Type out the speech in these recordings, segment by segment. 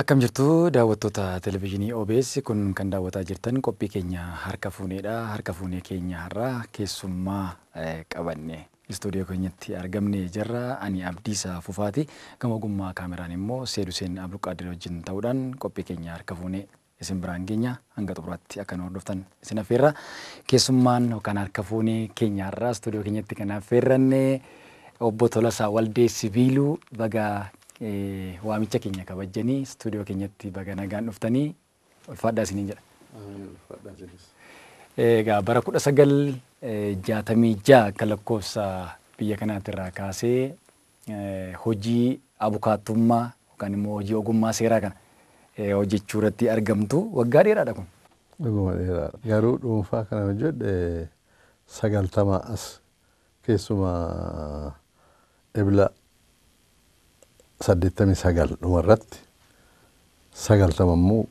Akkam jirtu daawwattoota televezyiinii OBS kun kan daawwataa jirtan qophii keenya harka fuuneedha. Harka fuunee keenya har'aa keessummaa qabanne istuudiyoo keenyatti argamne jirra. Ani Abdiisaa Fufaati. Gama ogummaa kaameraan immoo Seeduseen Abduqaadir wajjin ta'uudhaan qophii keenya harka fuunee isin biraan geenya hanga xumuraatti akka nu hordoftan isin affeerra. Keessummaan yookaan harka fuunee keenya har'aa istuudiyoo keenyatti kan affeerranne obbo Tolasaa Waldee Sibiiluu baga waamicha keenya kabajanii istuudiyoo keenyatti baga nagaan dhuftanii ulfaadhaa isiniin jedha. Egaa bara 1966 akka lakkoofsa biyya kanaatti irraa kaasee hojii abukaattummaa yookaan immoo hojii ogummaa seeraa kana hojjechuu irratti argamtu waggaa dheeraadha kun. Dhuguma dheeraadha. Garuu dhuunfaa kana hojjedhe 90 as keessumaa ebla 89 dhumarratti 90 immoo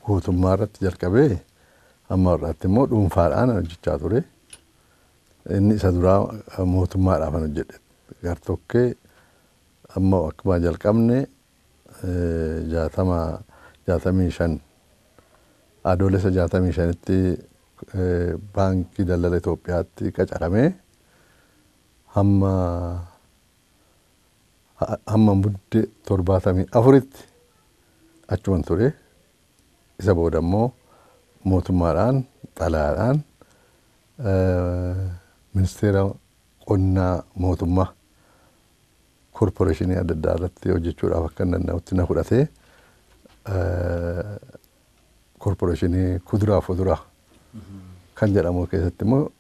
guutummaa irratti jalqabee amma irratti immoo dhuunfaadhaan hojjechaa ture. Inni isa duraa mootummaadhaaf hojjedhe. Gartokkee amma akkuma jalqabne 65 adoolessa 65tti baankii daldala Itoophiyaatti qacaramee hamma budde 74tti achuman ture. Isa booda immoo mootummaadhaan xalayaadhaan ministeera qonnaa mootummaa korporeeshinii adda addaa irratti hojjechuudhaaf akka hin danda'utti na fudhatee korporeeshinii kuduraa fi fuduraa kan jedhamu keessatti immoo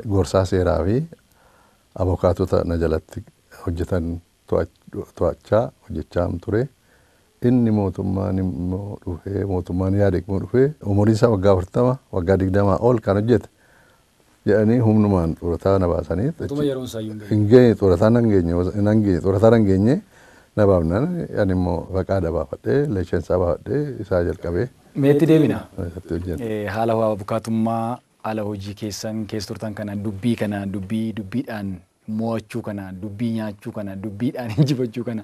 gorsaa seeraa fi abukaatota na jalatti hojjetan to'achaa hojjechaa ture. Inni mootummaan immoo dhufee mootummaan yaadeg immoo dhufee umuriin isaa waggaa 40 waggaa 20 ol kan hojjete jedhanii humnumaan xurataa na baasanii hin geenye xurataa nan geenye na baafnan ani immoo faqaada baafadhee leeshensaa baafadhee isaa jalqabee. Meetti deebina haala abukaatummaa haala hojii keessan keessa turtan kana dubbiidhaan mo'achuu kana dubbii nyaachuu kana dubbiidhaan injifachuu kana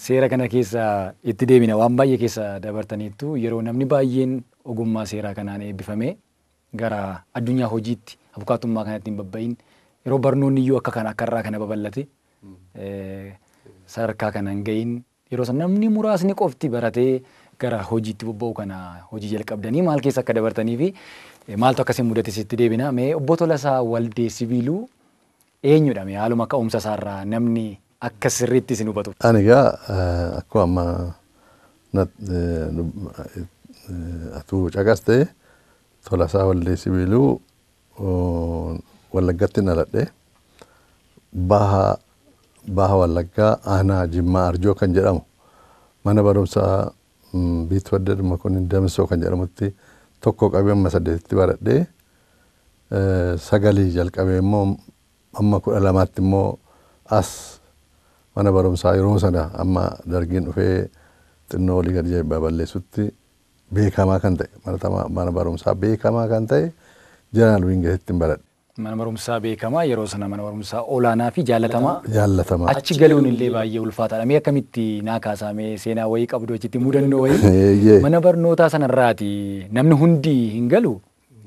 seera kana keessa itti deebina waan baay'ee keessa dabartaniittu yeroo namni baay'een ogummaa seeraa kanaan eebbifamee gara addunyaa hojiitti abukaatummaa kanatti hin babba'in yeroo barnoonni iyyuu akka irraa kana babal'ate sadarkaa kana hin gahin yeroo san namni muraasni qofti baratee gara hojiitti bobba'u kana hojii jalqabdanii maal keessa akka dabartanii fi maaltu akkasiin mudate sitti deebina. Mee obbo Tolasaa Waldee Sibiiluu eenyudha mee haaluma ka'umsa isaarraa namni akka sirriitti isin hubatu? Ani egaa akkuma amma atuu caqaste Tolasaa Waldee Sibiiluu Wallaggatti dhaladhe baha Wallaggaa aanaa Jimmaa Arjoo kan jedhamu mana barumsaa Biitwadde Makonnin Damsoo kan jedhamutti tokko qabee amma 8tti baradhee 9 jalqabee immoo amma 12tti immoo as mana barumsaa yeroo sana amma dargiin dhufee xinnoo olii gadi babal'eessutti beekamaa kan ta'e mana barumsaa beekamaa kan ta'e Jeneraal Wingeetti baradhe. Mana barumsaa beekamaa yeroo sana mana barumsaa olaanaa fi jaallatamaa. Achi galuun illee baay'ee ulfaataadha. Mee akkamitti naa kaasamee seenaa wayii qabdu achitti mudannoo wayii mana barnootaa sanarraati namni hundi hin galu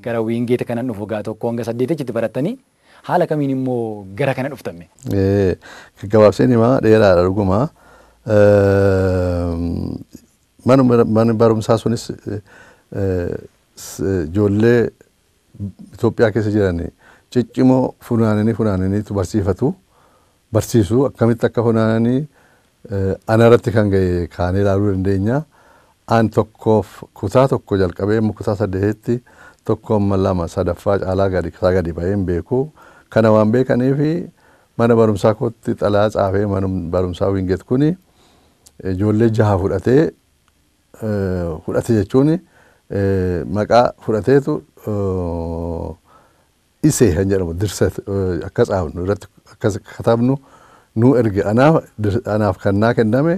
gara Wingeeta kanan dhufu gaa tokko hanga 8 achitti barattanii haala kamiin immoo gara kana dhuftame? Gabaabseen himaa dheeraadha dhuguma. Mana barumsaa sunis ijoollee Itoophiyaa keessa jiran ciccimoo funaananiitu barsiisu akkamitti akka funaananii ana irratti kan ga'e kaanee ilaaluu dandeenya. Aan tokkoof kutaa tokko jalqabee kutaa 8tti tokko amma 2 sadaffaa caalaa gadi ba'een beeku. Kana waan beekaniif mana barumsaa kootti xalayaa caafee mana barumsaa Wingeet kuni ijoollee 6 fudhate jechuun maqaa fudhateetu isee kan jedhamu dirset akka caafnu irratti akkas katabnu nu erge anaaf kannaa kenname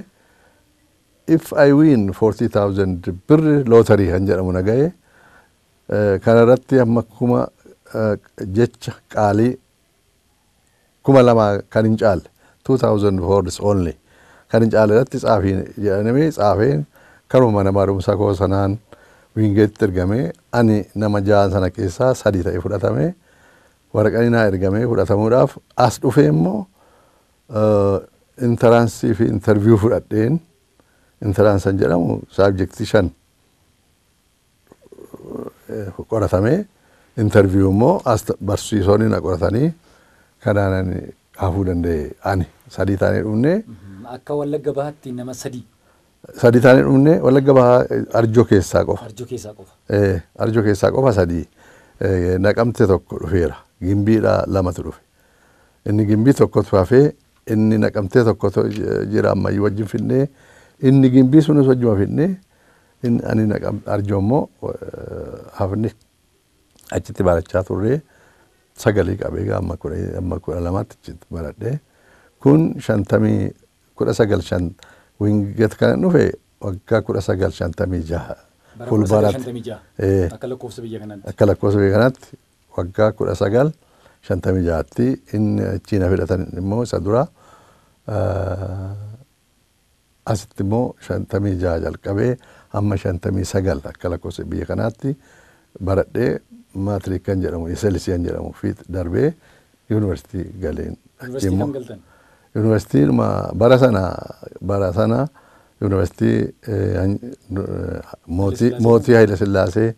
if I win 40,000 birr lottery kan jedhamu naga'e kana irratti amma kuma jecha qaalii 2,000 kan hin caalle 2,000 words only kan hin caalatti xaafii jedhamee xaafeen karuma mana barumsaa koo sanaan wiingeetti ergamee ani nama ja'an sana keessaa 3 ta'ee fudhatamee waraqaan naa ergamee fudhatamuudhaaf as dhufee immoo intaraansii fi interviyuu fudhadheen intaraansan jedhamu saabjektii 5 qoratamee interviyuu immoo as barsiisonni na qoratanii kanaan hafuu danda'e ani 3 taanee dhufnee akka Wallagga Bahaatti nama 3 taanee dhufnee Wallagga Bahaa Arjoo keessaa qofa. Arjoo keessaa qofa 3 Naqamtee tokko dhufeera. Gimbiidhaa 2tu dhufe. Inni Gimbii tokkotu hafee inni Naqamtee tokkotu jira ammayyuu wajjin finnee inni Gimbii sunis wajjuma finnee ani Arjoo immoo hafni achitti barachaa turree 9 qabee amma 12tti baradhee kun 19 winget kan dhufe waggaa 1956 fulbaratti akka lakkoofsa biyya kanaatti waggaa 1956tti inni achiin fidhatan immoo isa dura asitti immoo 56 jalqabee amma 59 akka lakkoofsa biyya kanaatti baradhee maatiriik kan jedhamu SLC'n jedhamu fi darbee yuunivarsiitii galeen University bara sana University Mootii Haile Sillaasee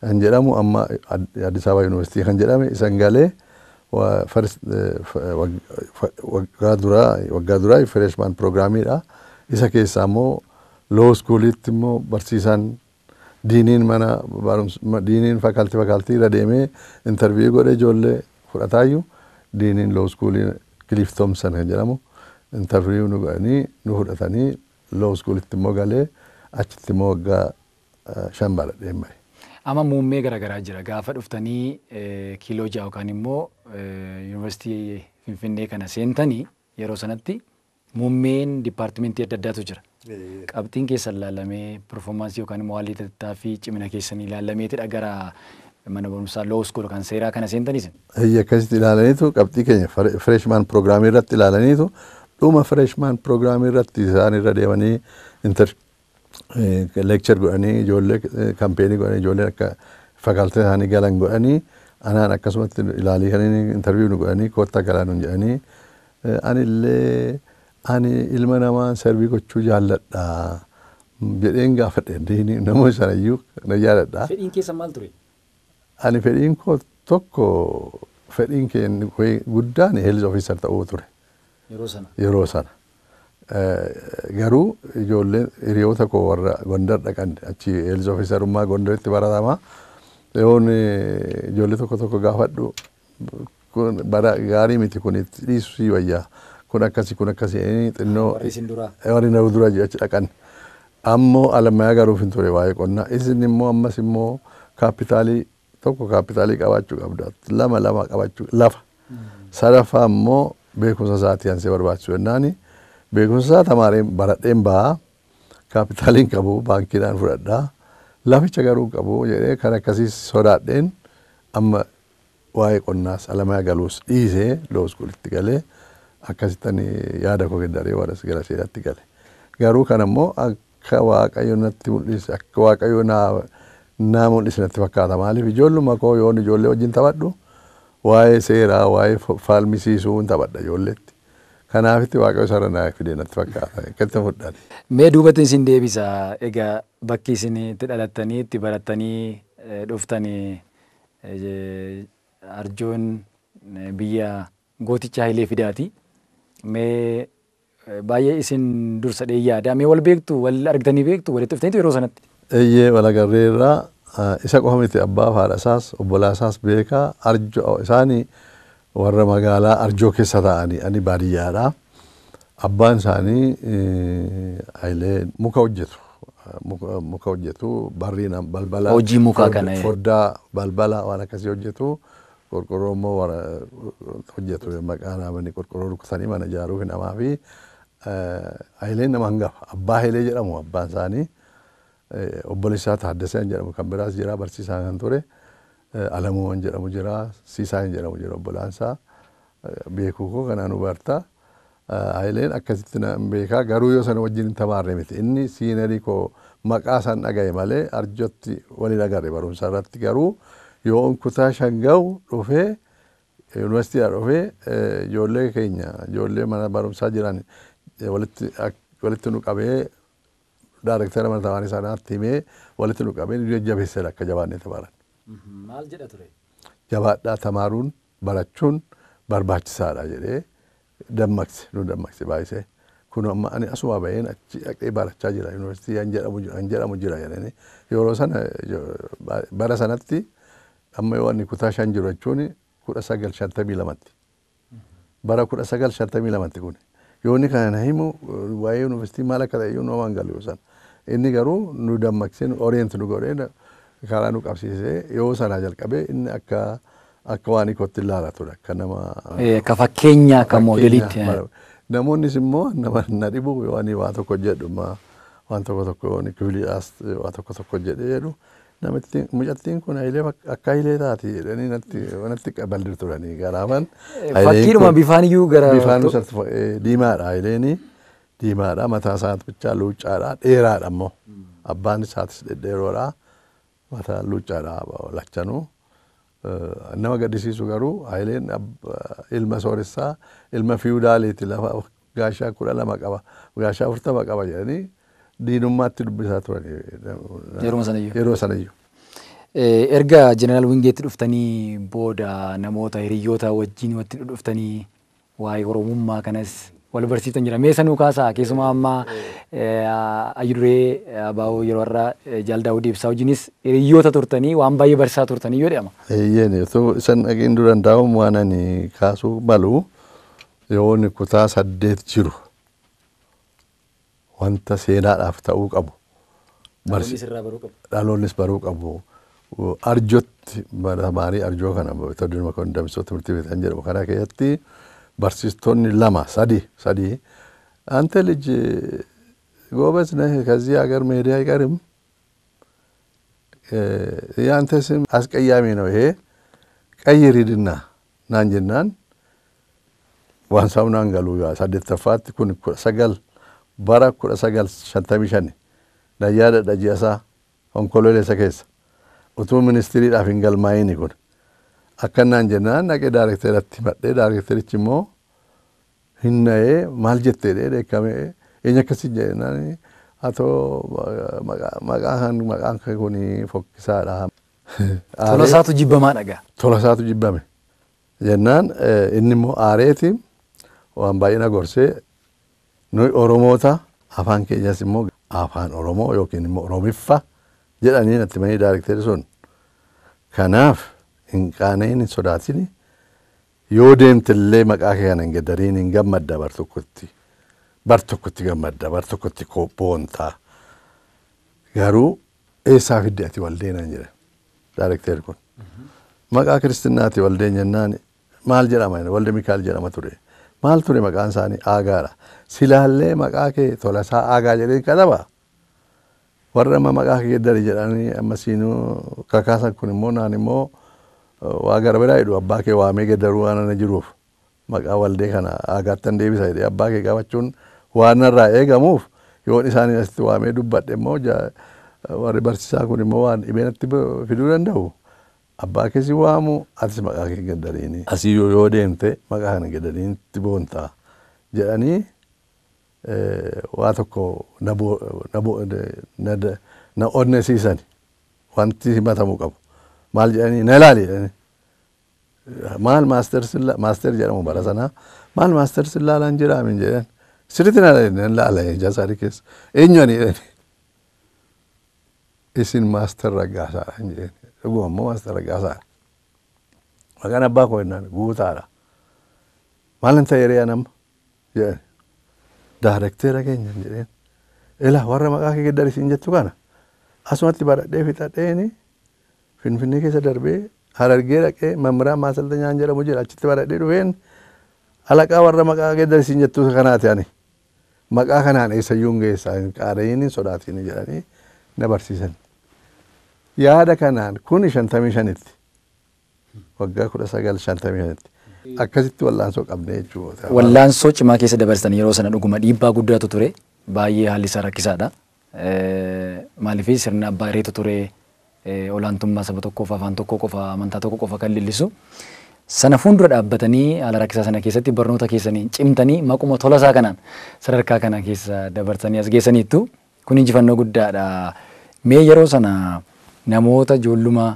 kan jedhamu amma Addis Ababa University kan jedhame isan galee waggaa duraa freshman programmiidha. Isa keessaa immoo law schoolitti immoo barsiisaan diiniin mana barumsa diiniin fakaltii irra deemee interviyuu godhee ijoollee fudhataayyuu diiniin law schoolii Cliff Thompson kan jedhamu interviyuu nu godhanii nu fudhatanii law schoolitti immoo galee achitti immoo waggaa 5 baradhee bahe. Amma muummee garaagaraa jira gaafa dhuftanii kiiloo 6 yookaan immoo yuunivarsiitii Finfinnee kana seentanii yeroo sanatti muummeen dipaartimentii adda addaatu jira. Qabxiin keessan ilaalamee performaansii yookaan immoo haalli tattaafaa fi cimina keessan ilaalameetidha gara mana barumsaa law school kan seeraa kana seentaniisin. Akkasitti ilaalaniitu qabxii keenya freshman programmii irratti ilaalaniitu dhuma freshman programmii irratti isaan irra deemanii lecture godhanii ijoollee campaign godhanii ijoolleen akka fakaltii isaanii galan godhanii anaan akkasumatti ilaalii kan interview nu godhanii koottaa galaan nu jedhanii anillee ani ilma namaa servii gochuu jaalladha jedheen gaafadhe diini namoota sanayyuu na jaalladha. Fedhiin keessa maal ture? Ani fedhiin koo tokko fedhiin keenya guddaan health officer ta'uu ture. Yeroo sana. Garuu ijoolleen hiriyoota koo warra Gondar dhaqan achi health officerummaa Gondaritti baratama. Yoon ijoollee tokko gaafadhu kun bara gaarii miti kun itti dhiisuu wayyaa. Kun akkasi xinnoo warri na dura achi dhaqan. Ammoo alammaa garuuf hin ture waa'ee qonnaa. Isin immoo ammas immoo kaapitaalii tokko kaapitaalii qabaachuu qabda. Lama qabaachuu lafa. Sadaffaa immoo beekumsa isaatii ansee barbaachisu jennaani. Beekumsa isaa tamaareen baradheen bahaa. Kaapitaaliin qabu baankiidhaan fudhadhaa. Laficha garuu qabu jedhee kan akkasii sodaadheen amma waa'ee qonnaas alammaa galuus dhiisee law schoolitti galee akkasittan yaada koo geddaree waras gara seeraatti gale. Garuu kan ammoo akka Waaqayyo natti mul'ise akka Waaqayyo naa mul'ise natti fakkaata. Maaliif ijoolluma koo yoon ijoollee wajjin taphadhu waa'ee seeraa waa'ee falmisiisuu hin taphadha ijoolleetti. Kanaafitti Waaqayyo sarara naa fidee natti fakkaata. Akkatti fudhan. Mee duubatti isin deebisa. Egaa bakki isin itti dhalattanii itti barattanii dhuftanii Arjoon biyya gooticha Hayilee Fidaati. Mee baay'ee isin dursa yaada. Mee wal beektu wal argitanii beektu walitti dhuftaniitu yeroo sanatti. Eeyyee wal agarreerraa isa qofa miti abbaa fi haadha isaas obbolaa isaas beekaa Arjoo isaanii warra magaalaa Arjoo keessa ta'anii ani baadiyyaadha. Abbaan isaanii Hayilee muka hojjetu. Muka hojjetu barriin balbala hojii mukaa kana foddaa balbala waan akkasii hojjetu. Qorqorroo immoo hojjetu maqaan amanii qorqorroo rukutanii mana ijaaruuf namaa fi Hayileen nama hangafa. Abbaa Hayilee jedhamu abbaan isaanii obboleessaa Taaddaseen jedhamu kan biraas jira barsiisaa kan ture. Alamuuwwan jedhamu jira Siisaan jedhamu jira obbolaan isaa beekuu koo kanaan hubarta. Haayileen akkasitti na beekaa garuu yoo sana wajjin tabaarre miti inni siinerii koo maqaa san dhagaye malee arjotti waliin agarre barumsa irratti garuu yoo kutaa shanga'u dhufee yuunivarsiitiidhaa dhufee ijoollee keenya ijoollee mana barumsaa jiran walitti nu qabee Daarektara mana tawaanii sanaatti himee walitti nu qabee nu jajjabeessee akka jabaannee tabaaran. Maal jedha ture? Jabaadhaa tamaaruun barachuun barbaachisaadha jedhee nu dammaqse baay'isee. Kun amma ani asuma baheen achi dhaqee barachaa jira yuunivarsiitii an jedhamu jira jedhanii yeroo sana bara sanatti amma yoo inni kutaa 5 jiru jechuun 1952tti. Bara 1952tti kun. Yoonni kana himu waa'ee yuunivarsiitii maal akka ta'e yoo waan galu san. Inni garuu nu dammaqsee orient nu godhee karaa nu qabsiisee yoo sana jalqabee inni akka waan ikootti ilaala ture akka nama. Akka fakkeenya akka moodeliitti. Namoonnis immoo nama na dhibu yoo ani waa tokko jedhu waan tokko ni kuliyaas waa tokko jedhee jedhu namitti mucattiin kun Haayilee akka Haayilee taati jedhanii natti qaballi turanii garaafan. Fakkiidhuma bifaan iyyuu gara. Bifaan diimaadha Haayileeni diimaadha mataa isaatti bichaa luuccaadha dheeraadha ammoo abbaan isaatis dhedheeroodha mataa luuccaadha lachanuu. Nama gaddisiisu garuu Haayileen ilma sooressaa ilma fiiwudaaleeti lafa gaashaa 12 qaba gaashaa 40 qaba jedhanii diinummaatti dubbisaa turan yeroo sanayyuu. Erga Jeneraal Wingeetti dhuftanii booda namoota hiriyoota wajjin walitti dhuftanii waa'ee Oromummaa kanas wal barsiiftan jira. Mee sanuu kaasaa keessumaa amma Ayyuree Abaaboo yeroo har'aa Jaal Daawud Ibsaa wajjinis hiriyoota turtanii waan baay'ee barsiisaa turtanii yoo jedhama. Isan dhaqiin dura danda'amu waan ani kaasuu malu yoo inni kutaa 8 jiru wanta seenaadhaaf ta'uu qabu. Dhaloonnis baruu qabu. Arjotti maarii arjoo kana taduma kan damsoota murtii beekan jedhamu kana keessatti barsiistonni 2 3 አንተ ልጅ ጎበዝ ነህ ከዚህ ሀገር መሄድ አይቀርም ያንተ ስም አስቀያሚ ነው ይሄ ቀይር ሂድና ናንጅናን ዋንሳውን አንገሉ ያ ሳደት ተፋት ኩን ሰገል ባራክ ሰገል ሸንተሚሸን ዳያደ ዳጂያሳ ኦንኮሎሌ ሰከስ ኡቱ ሚኒስትሪ ዳፊንገል ማይን ይኩን አከናን ጀናን ናቄ ዳይሬክተር አትመደ ዳይሬክተር ሞ hinnae maal jettee deekame enya kasi jeenani ato maqaan kuni fokkisaadha. Tolasaatu jibbamaa dhagaa. Tolasaatu jibbame jennaan inni immoo aareeti waan baay'ina gorsee nuyi Oromoota afaan keenyas immoo afaan Oromoo yookiin immoo Oromiffa jedhanii natti manii daayirekteerri sun kanaaf hin qaaneen hin sodaatini. Yoo deemtillee maqaa kee kana hin gaddariin hin gammadda bar tokkotti gammadda bar tokkotti boontaa garuu eessaa fidde ati waldeenan jedhe daayirekteerri kun maqaa kiristaanaati waldeen jennaan maal jedhama walde Mikaa'el jedhama ture maal ture maqaan isaanii Aagaadha silaallee maqaa kee Tolasaa Aagaa jedhee kadhaba warra amma maqaa kee gaddari jedhanii amma siinuu kakaasan kun immoo naan immoo waa garbira jedhu abbaa kee waamee gaddaruu waan ana jiruuf maqaa waldee kana Aagaattan deebisa jedhee abbaa kee qabachuun waan irraa eegamuuf yoon isaanii asitti waamee dubbadhe immoo warri barsiisaa kun immoo waan dhibeenatti fiduu danda'u abbaa kee si waamu atis maqaa kee gaddariini asii yoo deemte maqaa kana gaddariinitti boontaa jedhanii waa tokko na onnesiisan wanti himatamuu qabu. Maal jedhanii na ilaali maal maaster jedhamu bara sanaa maal maaster sillaalaan jedhaamin jedhan sirriitti na ilaala jaasaadhi keessa eenyu ani jedhani isin maaster Raggaasaadha jedhani dhuguma immoo maaster Raggaasaadha maqaan abbaa koo jennaan Guutaadha maal hin ta'e hiriyaa nama jedhani daayirekteera keenya jedheen ilaa warra maqaa kee gaddarisiin jettu kana asumatti baradhee fixadheeni Finfinnee keessa darbee Harargee dhaqee Mamiraan Maasaltanyaan jedhamu jira achitti baradhee dhufeen alaqaa warra maqaa gaddarisiin jettu kanaati ani maqaa kanaan eessayyuun geessaa hin qaadayini sodaatiin jedhanii na barsiisan. Yaada kanaan kun 55tti waggaa 1955tti akkasitti wallaansoo qabnee jechuudha. Wallaansoo cimaa keessa dabarsan yeroo sana dhuguma dhiibbaa guddaatu ture. Baay'ee haalli isaa rakkisaadha. Maaliif sirna abbaa irreetu ture. Olaantummaa saba tokkoof afaan tokko qofa amantaa tokko qofa kan lillisu. Sana fuuldura dhaabbatanii haala rakkisaa sana keessatti barnoota keessanii cimtanii maquma tolasaa kanaan sadarkaa kana keessa dabarsanii as geessaniittu kun injifannoo guddaadha. Mee yeroo sana namoota ijoolluma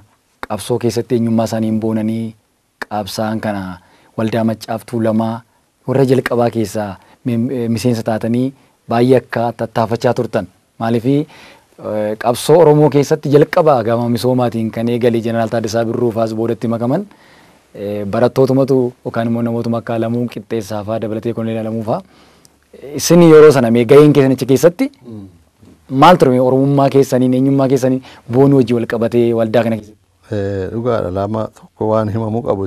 qabsoo keessatti eenyummaa isaanii boonanii qabsaan kana waldaa Maccaaf Tuulamaa warra jalqabaa keessaa miseensa taatanii baay'ee akka tattaafachaa turtan. Maaliif qabsoo Oromoo keessatti jalqabaa gama misoomaatiin kan eegale Jeneraal Taaddasaa Birruu faas boodatti makaman barattootumatu yookaan immoo namootuma akka Alamuu Qixxeessaa fa'aa dabalatee Koloneel Alamuu fa'aa isin yeroo sana mee gaheen keessanicha keessatti maal ture Oromummaa keessaniin eenyummaa keessaniin boonuu hojii wal qabatee waldaa kana keessatti? Dhugaadha lama tokko waan himamuu qabu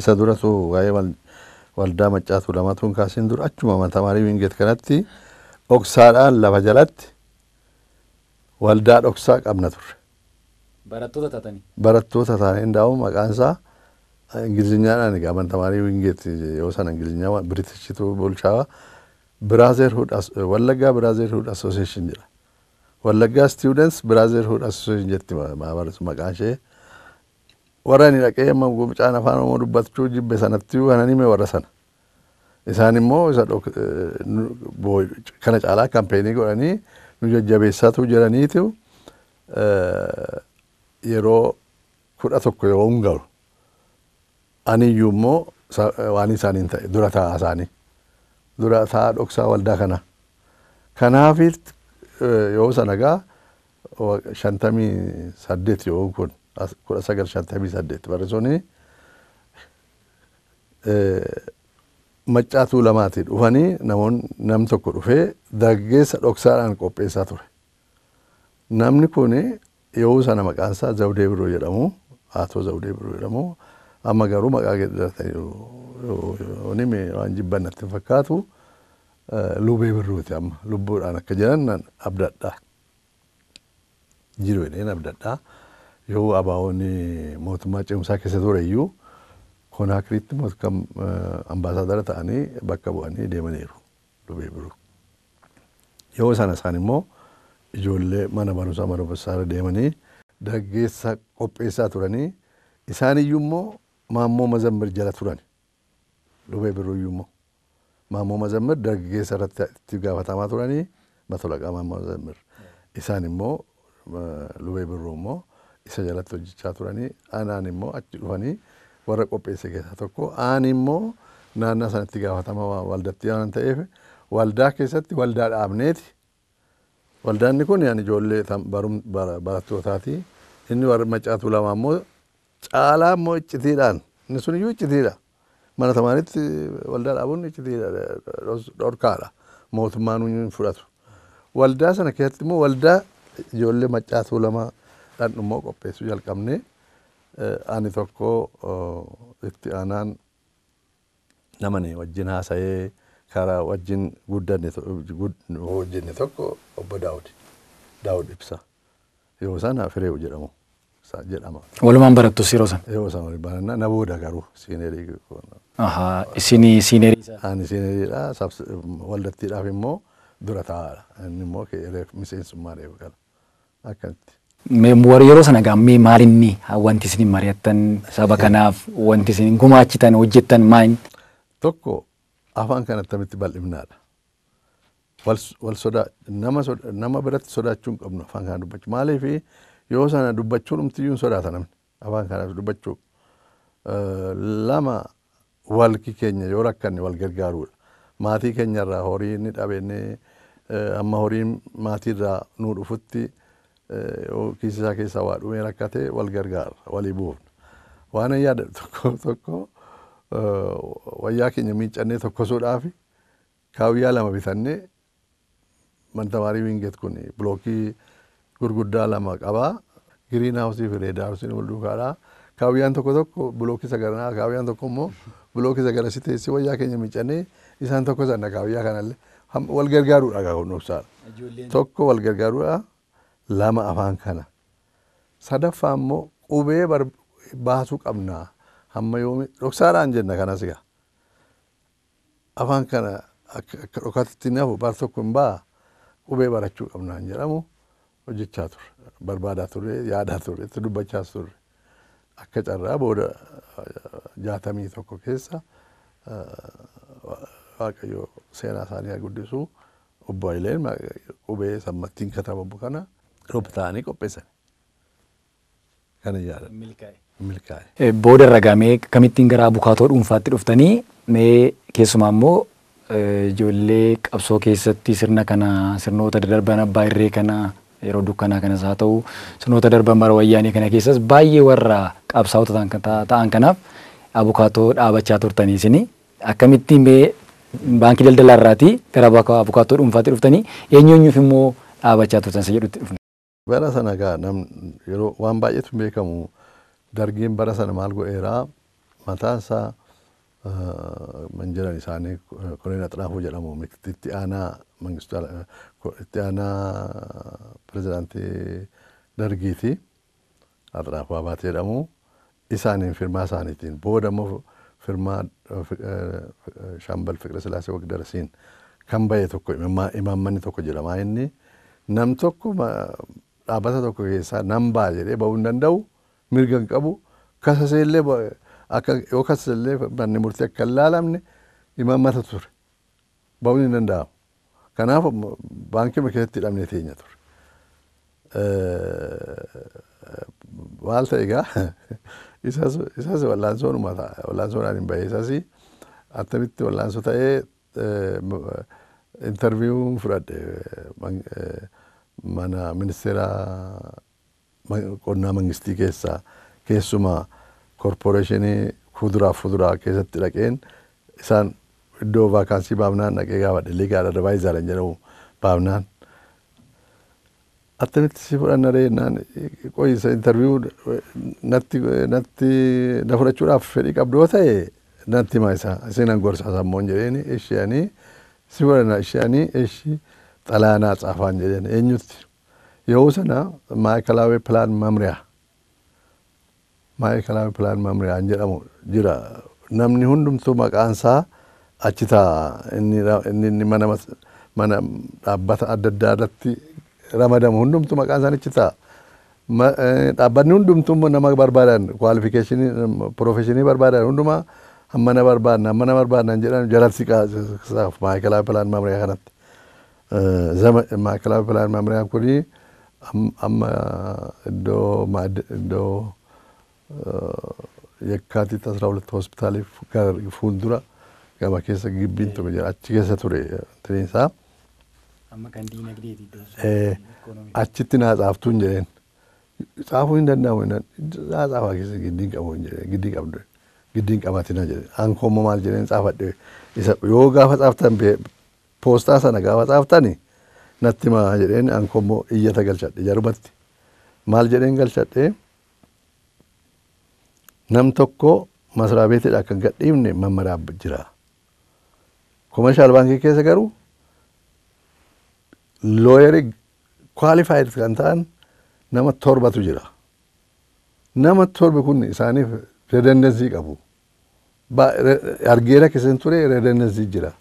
isa duratu waa'ee waldaa Maccaa Tuulamaa tun kaasiin dura achuma Tamaarii Wingeet kanatti dhoksaadhaan lafa jalatti waldaa dhoksaa qabna turre. Barattoota taatanii? Barattoota taatanii hundaa'u maqaan isaa Ingilizinyaan egaa Tamaarii Wingeet yoo sana Ingilizinyaan Biritishitu bulchaa Brotherhood Wallaggaa Brotherhood Association jira. Wallaggaa Students Brotherhood Association jetti maabarsu maqaan ishee. Warra inni dhaqee amma mucaan afaan Oromoo dubbachuu jibbe sanatti wananime warra sana. Isaan immoo isa kana caalaa kampeenii godhanii nu jajjabeessaatu jiraniitu yeroo 11 yoo hungaru aniyyuu immoo waan isaaniin ta'e dura taa'aa isaanii dura taa'aa dhoksaa waldaa kana. Kanaafis yoo sana gaa 58 yoo kun 1958 barreessonni Maccaa Tuulamaatii dhufanii nam tokko dhufee dargaggeessa dhoksaadhaan qopheessaa ture. Namni kun yoo sana maqaan isaa Zawudee Birruu jedhamu, Aatoo Zawudee Birruu jedhamu, amma garuu maqaa geeddaratanii waan jibban natti fakkaatu Lubee Birruuti amma lubbuudhaan akka jiran abdadhaa. Jiru jedheen abdadhaa. Yoo abaawoonni mootummaa ce'umsaa keessa ture iyyuu Konaakiriitti mootummaa ambaasaadara ta'anii bakka bu'anii deemaniiru Lubee Birruu. Yoo sana isaan immoo ijoollee mana barumsaa deemanii dargaggeessa qopheessaa turanii isaan iyyuu immoo Maammoo Mazammir jala turan. Lubee Birruu iyyuu immoo Maammoo Mazammir dargaggeessa irratti itti gaafatamaa turanii Matolaqaa Maammoo Mazammir. Isaan immoo Lubee Birruu immoo isa jalatti hojjechaa turanii anaan immoo achi dhufanii warra qopheesse keessaa tokko aan immoo naannoo sanatti gaafatamaa waldatti waan ta'eef waldaa keessatti waldaa dhaabneeti. Waldaanni kun yani ijoollee barattootaati. Inni warra Maccaa Tuulamaa immoo caalaa immoo iccitiidhaan inni sun iyyuu iccitiidha. Mana Tamaariitti waldaa dhaabuun iccitiidha dhorkaadha. Mootummaan hin fudhatu. Waldaa sana keessatti immoo waldaa ijoollee Maccaa Tuulamaa dhaan immoo qopheessuu jalqabne ani tokko itti aanaan namani wajjin haasa'ee karaa wajjin hojjenne tokko obbo Daawud Ibsaa. Yoo sana Fireew jedhama. Walumaan barattus yeroo sana? Yoo sana baranna na booda garuu siineerii. Isinii siineerii isaa? Ani siineeriidha. Waldattiidhaaf immoo dura taa'aadha. Inni immoo miseensummaa eegala. Akkamitti. Yeroo sana gaammee maalinni wanti isin mari'attan saba kanaaf wanti isin gumaachitan hojjettan maal? Tokko afaan kan attamitti bal'ifnaadha. Wal sodaa nama biratti sodaachuu hin qabnu afaan kana dubbachuu. Maaliif yoo sana dubbachuun umtiyyuu hin sodaata namni afaan kanaaf dubbachuu. Lama walki keenya yoo rakkanne wal gargaaruudha. Maatii keenyarraa horii inni dhabenne amma horiin maatiirraa nuu dhufutti kiisisaa keessaa waa dhumee rakkate wal gargaara walii buufna. Waan an yaada tokko wayyaa keenya miiccannee tokkosuudhaaf kaawiyyaa lama bitannee mana Tamaarii Wingeet kun bilookii gurguddaa lama qabaa. Giriin haawusii fi reedaa haawusiin wal duukaadhaa. Kaawiyyaan tokko bilookii sagaranaa kaawiyyaan tokko immoo bilookii sagarasi teessee wayyaa keenya miiccannee isaan tokko sanna kaawiyyaa kanallee wal gargaaruudha gaa kun obsaadha. Tokko wal gargaaruudha. Lama afaan kana. Sadaffaa immoo qubee baasuu qabna. hamma yoomi dhoksaadhaan jenna kanas egaa afaan kana akka dhokatatti nafu bar tokko hin baa qubee barachuu qabnaan jedhamu hojjechaa ture barbaadaa ture yaadaa ture itti dubbachaas ture akka carraa booda 61 keessa waaqayyo seenaa isaanii guddisu obbo Hayileen qubee sammattiin katabamu kana ta'anii qopheessan. Kana yaada. Milkaa'e. Booda ragamee kamittiin gara abukaatoo dhuunfaatti dhuftanii mee keessumaa immoo ijoollee qabsoo keessatti sirna kana sirnoota darban abbaa irree kana yeroo dukkanaa kanas haa ta'u sirnoota darban bara wayyaanii kana keessas baay'ee warra qabsaa'ota ta'an kanaaf abukaatoo dhaabachaa turtanii isini akkamittiin mee baankii daldalaa irraatii gara abukaatoo dhuunfaatti dhuftanii eenyuuf immoo dhaabachaa turtan isa jedhutti dhufne. Bara sana gaa yeroo waan baay'eetu beekamu dargiin bara sana maal godheeraa mataan isaa manjiran isaanii Koloneel Axiraafuu jedhamu itti aanaa mangistuu itti aanaa pirezidaantii dargiiti Axiraafuu Abaatee jedhamu isaaniin firmaa isaaniitiin booda immoo firmaa Shaambal Fiqire Sillaasee Wagdarasiin kan bahe tokko imaammanni tokko jedhama inni nam tokko dhaabbata tokko keessaa nan baa jedhee bahuu hin danda'u mirga hin qabu kasaseellee akka yoo kasaseellee manni murtii akka hin laalamne imaammata ture bahuu hin danda'amu. Kanaaf baankii keessatti hidhamnee teenya ture. Maal ta'e egaa isas wallaansoodhaan hin bahe isas attamitti wallaansoo ta'ee interviiyuun fudhadhe mana ministeera qonnaa mangistii keessaa keessumaa korporeeshinii fuduraa keessatti dhaqeen isaan iddoo vaakaansii baafnaan dhaqee gaafadhe liigaa advaayizaaran jedhamu baafnaan attamitti si fudhanna reennaan qoyisa interviiyuu natti na fudhachuudhaaf fedhii qabdoo ta'e natti himaa isaa isinan gorsaa sammoon jedheeni isheenii si fudhanna isheenii ishii xalaanaa Tsaafaan jedheen eenyutti yoo sana maayikalaawee pilaan mamriyaa jedhamu jira namni hundumtuu maqaan isaa achi taa'a inni mana dhaabbata adda addaa irratti ramadamu hundumtuu maqaan isaanii achi taa'a. Dhaabbanni hundumtuu nama barbaadan kwaalifikeeshinii piroofeshinii barbaadan hundumaa hammana barbaadna jedhan jalatti qaasa maayikalaawee pilaan mamriyaa kanatti. Maayikalaawee pilaan mamriyaa kuni amma iddoo Yekkaatit 12 hospitaaliif fuuldura gama keessa gibbiin ture jira achi keessa ture tiriinsaa. Amma kan diinagdeeti achitti naa tsaaftuun jedheen tsaafuu hin danda'amu naa tsaafaa keessa giddiin qabu hin jedheen giddiin qabaatina jedheen aankoommoo maal jedheen tsaafadhe isa yoo gaafa tsaaftan poostaa sana gaafa tsaaftani natti maa jedheen aankoommoo iyyata galchadhe jarumatti maal jedheen galchadhe nam tokko masraa beetidha kan gadhiifne mammaraa jira. Commercial baankii keessa garuu looyerii qualified kan ta'an nama 7tu jira. Nama 7 kun isaaniif redundancy qabu. Argeera keessan ture redundancy jira.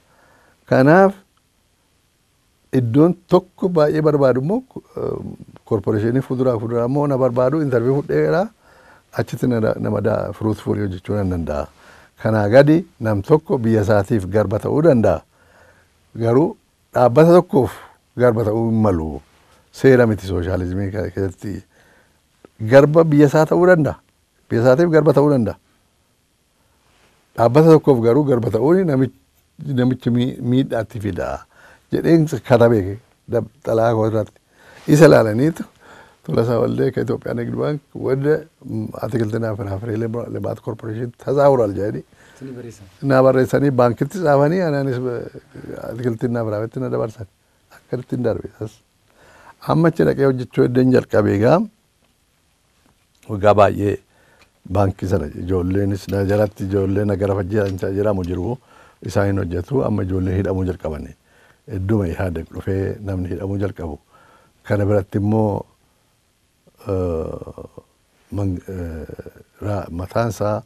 Kanaaf iddoon tokko baay'ee barbaadu immoo korporeeshinii fuduraa immoo na barbaadu interview fudheera achitti nama fruitful jechuu nan danda'a. Kanaa gadi nam tokko biyya isaatiif garba ta'uu danda'a. Garuu dhaabbata tokkoof garba ta'uu hin malu. Seera miti sooshaalizimii keessatti garba biyya isaa ta'uu danda'a. Biyya isaatiif garba ta'uu danda'a. Dhaabbata tokkoof garuu garba ta'uun namichi miidhaatti fida jedheen katabee xalaa koo irratti isa ilaalaniitu Tolasaa Waldee ka Itoophiyaa Nigdi Baank wada atikiltina ፍራፍሬ ልማት ኮርፖሬሽን ተዛውሯል jedhanii እና barreessanii baankitti tsaafanii anaanis atikiltina ፍራፍሬtti na dabarsan akkatti hin darbeessas amma achi dhaqee hojjechuu iddeen jalqabee waggaa baay'ee baankii sana ijoolleenis na jalatti ijoollee na gara fajjii jedhamu jiru isaan hojjetu amma ijoollee hidhamuu jalqabanii idduma yaada dhufee namni hidhamuu jalqabu kana biratti immoo mataan isaa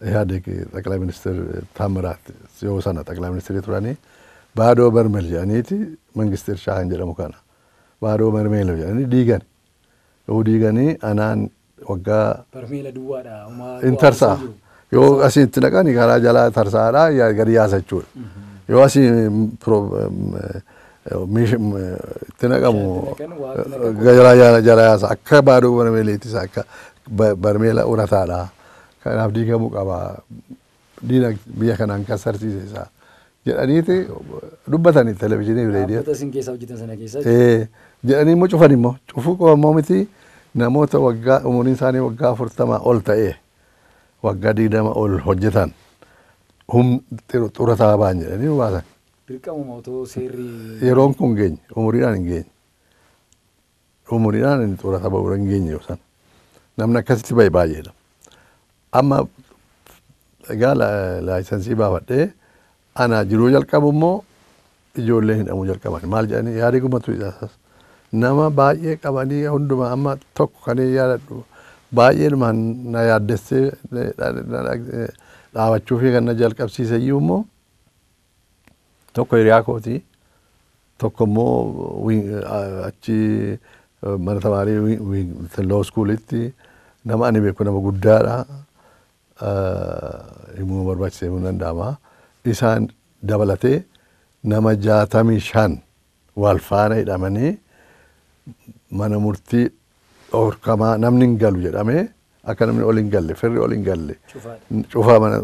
ኢህአዴግ ጠቅላይ ሚኒስትር ታምራት ሲወሰነ ጠቅላይ ሚኒስትር turani baadoo barmel jedhaniiti መንግስት እርሻ jedhamu kana baadoo barmel jedhanii diigan diiganii anaan waggaa barmeela duwwaadha intarsaa yoo asitti dhaqani karaa jalaa tarsaadha gadi yaasachuudha yoo asii tinaqamu jala yaasa akka baadoo barmeeleetis akka barmeela urataadha kanaaf diigamuu qaba diina biyya kanaan kasarsiise isaa jedhaniiti dubbatanii televezyiinii reediyoo tasin keessa hojjetan sana keessa jedhanii immoo cufan immoo cufuu qofamoo miti namoota waggaa umuriin isaanii waggaa 40 ol ta'e waggaa 20 ol hojjetan xurataa ba'an jedhanii baasan. Dirqamuma otoo seerri yeroon kun geenye umuriidhaan hin geenye umuriidhaan xurataa ba'uu hin geenye yoo san namni akkasitti baay'ee baay'eedha. Amma egaa laayisensii baafadhee ana jiruu jalqabu immoo ijoollee hidhamuu jalqaban maal jedhanii yaadii gummatu isaas nama baay'ee qabanii hundumaa amma tokko kan yaadadhu baay'ee na yaaddessee dhaabachuu fi kan na jalqabsiise iyyuu immoo tokko hiriyaa kooti tokko immoo achi mana tamaarii loo skuulitti nama ani beeku nama guddaadha himuu barbaachisee himuu danda'ama isaan dabalatee nama 65 wal faana hidhamanii mana murtii dhorkamaa namni hin galu jedhamee akka namni ol hin galle firri ol hin galle cufaa mana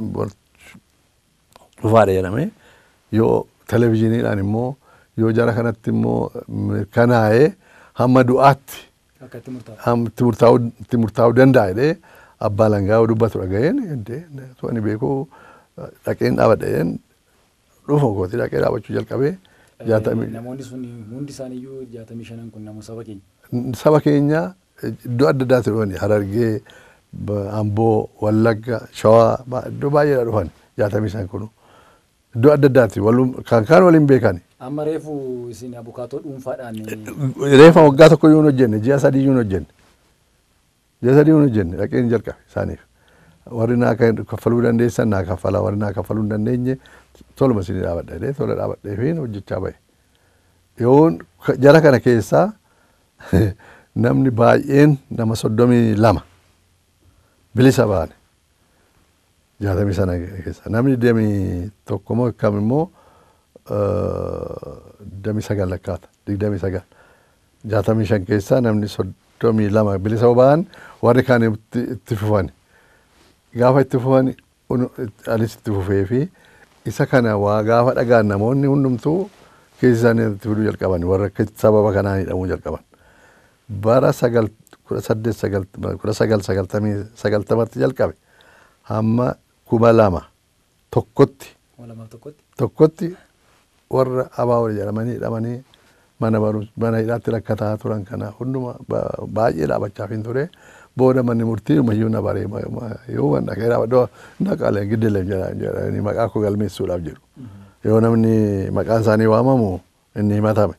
cufaadha jedhamee yoo televezyiiniidhaan immoo yoo jara kanatti immoo mirkanaa'ee hamma du'aatti itti murtaa'uu danda'a jedhee abbaa langaa dubbatu dhaga'een ani beeku dhaqeen dhaabadheen dhufa kooti dhaqee dhaabachuu jalqabee namoonni sun hundi isaaniiyyuu 65 kun namoota saba keenya. Saba keenya iddoo adda addaatti dhufan Harargee, Amboo, Wallagga, Shawaa iddoo baay'eedha dhufan 65 kun iddoo adda addaatti kan waliin beekan. Amma reefu isin abukaatoo dhuunfaadhaan reefa waggaa tokko yoo hojjenne ji'a 3 yoo hojjenne dhaqeen jalqabe isaaniif. Warri naa kaffaluu dandeessan naa kaffala warri naa kaffaluu hin dandeenye toluma isin dhaabadha tola dhaabadhee fi hojjechaa bahe. Yoo jara kana keessaa namni baay'een nama 32 bilisa baane 60 sana keessa namni 21 immoo akkam immoo 29 lakkaata 29 65 keessaa namni 32 bilisa ba'an warri kaan itti fufan. Gaafa itti fufan anis itti fufee fi isa kana waa gaafa dhagaan namoonni hundumtuu keessa isaanii itti fiduu jalqaban warra sababa kanaan hidhamuu jalqaban. Bara 1990 jalqabe hamma 2000 tokkotti warra abaawol jedhamanii hidhamanii mana hidhaatti rakkataa turan kana hunduma baay'ee dhaabachaa hin ture. Booda manni murtii mayyuu na baree yoo waan dhaqeera badoo naqalee giddeelee jedhanii maqaa koo galmeessuudhaaf jedhu. Yoo namni maqaan isaanii waamamu inni himatame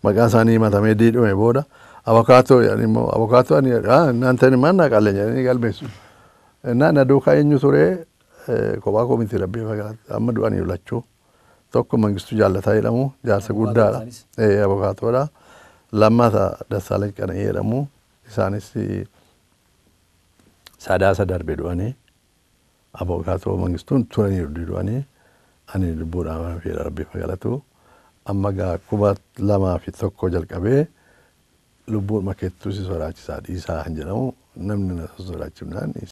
maqaan isaanii himatamee diidhume booda abukaatoo immoo abukaatoo ani naantani maan naqalee jedhanii galmeessu. Naan aduukaa eenyu ture kophaa koo miti rabbii fagaate amma du'anii lachuu tokko Mangistuu Jaalataa jedhamu jaarsa guddaadha abukaatoodha Lammataa Dassaalany Qana'ii jedhamu isaanis Sadaasa darbe du'anii abukaatoo Mangistuun turanii du'anii ani lubbuudhaan fi rabbii fagaatu amma gaa 2001 jalqabee lubbuun makeettuu si sodaachisaa dhiisaa jedhamu namni na sodaachifnaan